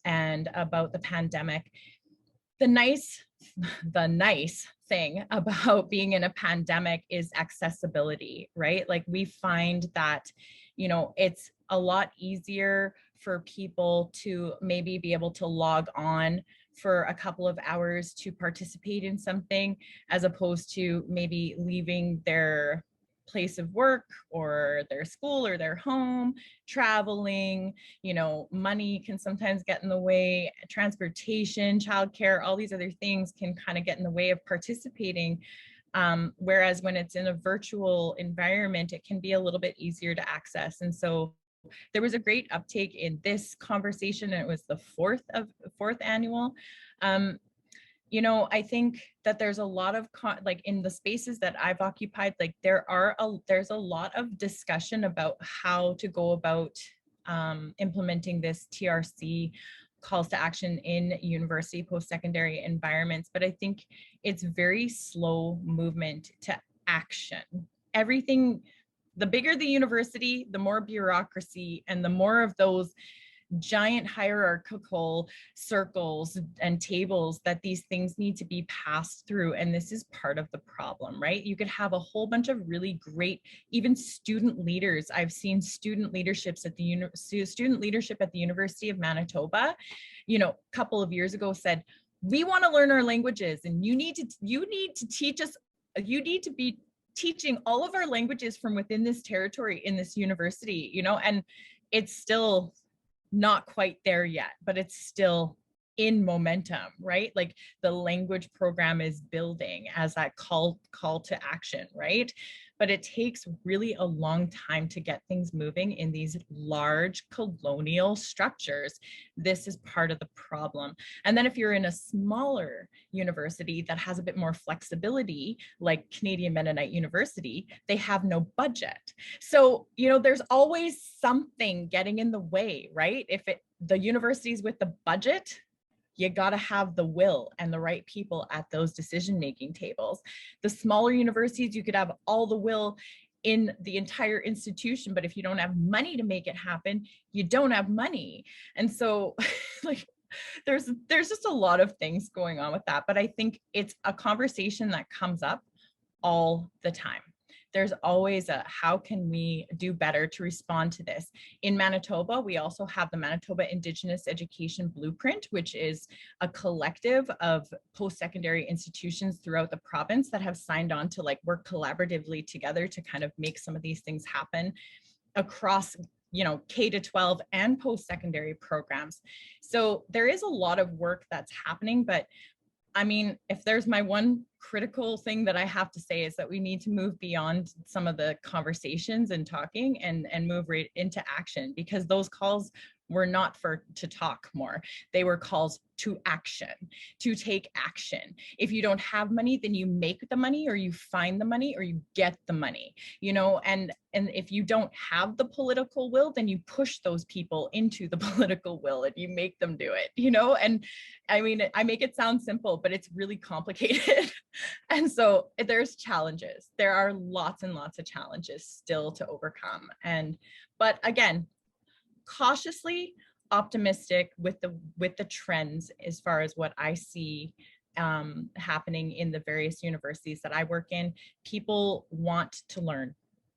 and about the pandemic, the nice thing about being in a pandemic is accessibility, right? Like, we find that, you know, it's a lot easier for people to maybe be able to log on for a couple of hours to participate in something, as opposed to maybe leaving their place of work or their school or their home, traveling, you know, money can sometimes get in the way, transportation, childcare, all these other things can kind of get in the way of participating. Whereas when it's in a virtual environment, it can be a little bit easier to access. And so there was a great uptake in this conversation, and it was the fourth annual. You know, I think that there's a lot of like in the spaces that I've occupied, like there's a lot of discussion about how to go about implementing this TRC calls to action in university post-secondary environments. But I think it's very slow movement to action. Everything, the bigger the university, the more bureaucracy and the more of those giant hierarchical circles and tables that these things need to be passed through. And this is part of the problem, right? You could have a whole bunch of really great, even student leaders. I've seen student leadership at the University of Manitoba, you know, a couple of years ago said, we want to learn our languages and you need to teach us, you need to be teaching all of our languages from within this territory in this university, you know, and it's still not quite there yet, but it's still in momentum, right? Like the language program is building as that call to action, right? But it takes really a long time to get things moving in these large colonial structures. This is part of the problem. And then if you're in a smaller university that has a bit more flexibility, like Canadian Mennonite University, they have no budget. So, you know, there's always something getting in the way, right? If the universities with the budget, you got to have the will and the right people at those decision-making tables. The smaller universities, you could have all the will in the entire institution, but if you don't have money to make it happen, you don't have money. And so like there's just a lot of things going on with that, but I think it's a conversation that comes up all the time. There's always a how can we do better to respond to this. In Manitoba, we also have the Manitoba Indigenous Education Blueprint, which is a collective of post-secondary institutions throughout the province that have signed on to like work collaboratively together to kind of make some of these things happen across, you know, K to 12 and post-secondary programs. So there is a lot of work that's happening, but I mean, if there's my one critical thing that I have to say is that we need to move beyond some of the conversations and talking and move right into action, because those calls were not to talk more. They were calls to action, to take action. If you don't have money, then you make the money or you find the money or you get the money, you know, and if you don't have the political will, then you push those people into the political will and you make them do it, you know. And I mean, I make it sound simple, but it's really complicated. And so there's challenges. There are lots and lots of challenges still to overcome. But again, cautiously optimistic with the trends as far as what I see happening in the various universities that I work in. People want to learn.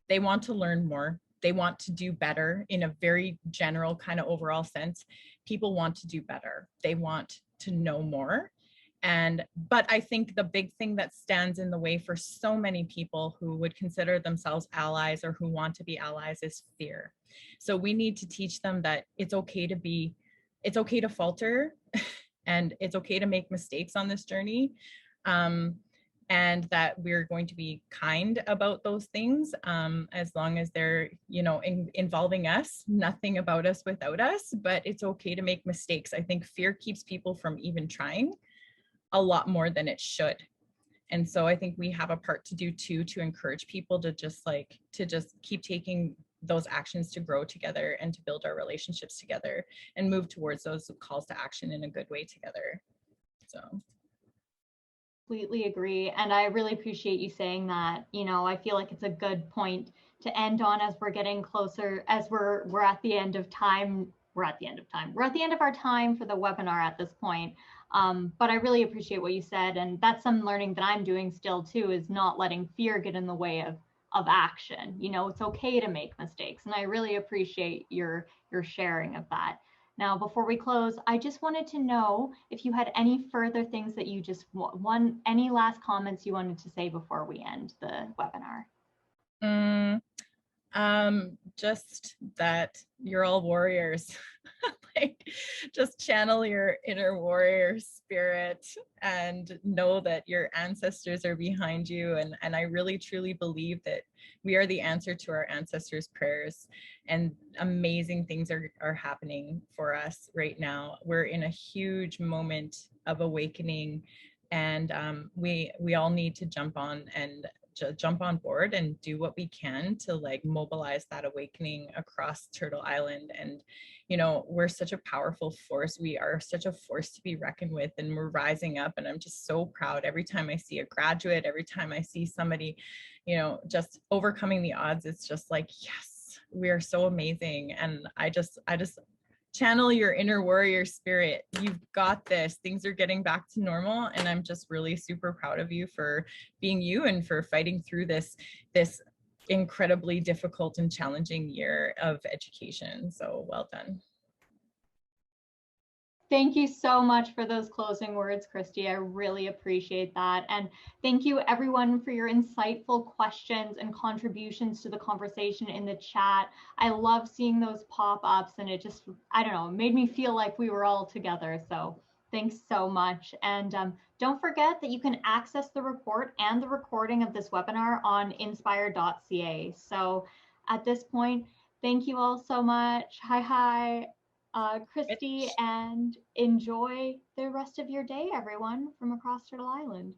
They want to learn more. They want to do better in a very general kind of overall sense. People want to do better. They want to know more. But I think the big thing that stands in the way for so many people who would consider themselves allies or who want to be allies is fear. So we need to teach them that it's okay to falter and it's okay to make mistakes on this journey. And that we're going to be kind about those things as long as they're, you know, involving us, nothing about us without us, but it's okay to make mistakes. I think fear keeps people from even trying a lot more than it should. And so I think we have a part to do too, to encourage people to just keep taking those actions to grow together and to build our relationships together and move towards those calls to action in a good way together. So. Completely agree. And I really appreciate you saying that. You know, I feel like it's a good point to end on as we're getting closer, as we're at the end of time. We're at the end of our time for the webinar at this point. But I really appreciate what you said. And that's some learning that I'm doing still too, is not letting fear get in the way of action. You know, it's okay to make mistakes. And I really appreciate your sharing of that. Now, before we close, I just wanted to know if you had any further things that you just any last comments you wanted to say before we end the webinar. Mm, just that you're all warriors. Like, just channel your inner warrior spirit and know that your ancestors are behind you. And I really truly believe that we are the answer to our ancestors' prayers, and amazing things are happening for us right now. We're in a huge moment of awakening, and we all need to jump on board and do what we can to like mobilize that awakening across Turtle Island. And we're such a powerful force. We are such a force to be reckoned with, and we're rising up. And I'm just so proud every time I see a graduate, every time I see somebody just overcoming the odds. It's just like, yes, we are so amazing. And I just channel your inner warrior spirit. You've got this. Things are getting back to normal, and I'm just really super proud of you for being you and for fighting through this incredibly difficult and challenging year of education. So well done. Thank you so much for those closing words, Christy. I really appreciate that. And thank you everyone for your insightful questions and contributions to the conversation in the chat. I love seeing those pop-ups, and it just, I don't know, it made me feel like we were all together. So thanks so much. And don't forget that you can access the report and the recording of this webinar on inspire.ca. So at this point, thank you all so much. Hi. Christy, and enjoy the rest of your day, everyone, from across Turtle Island.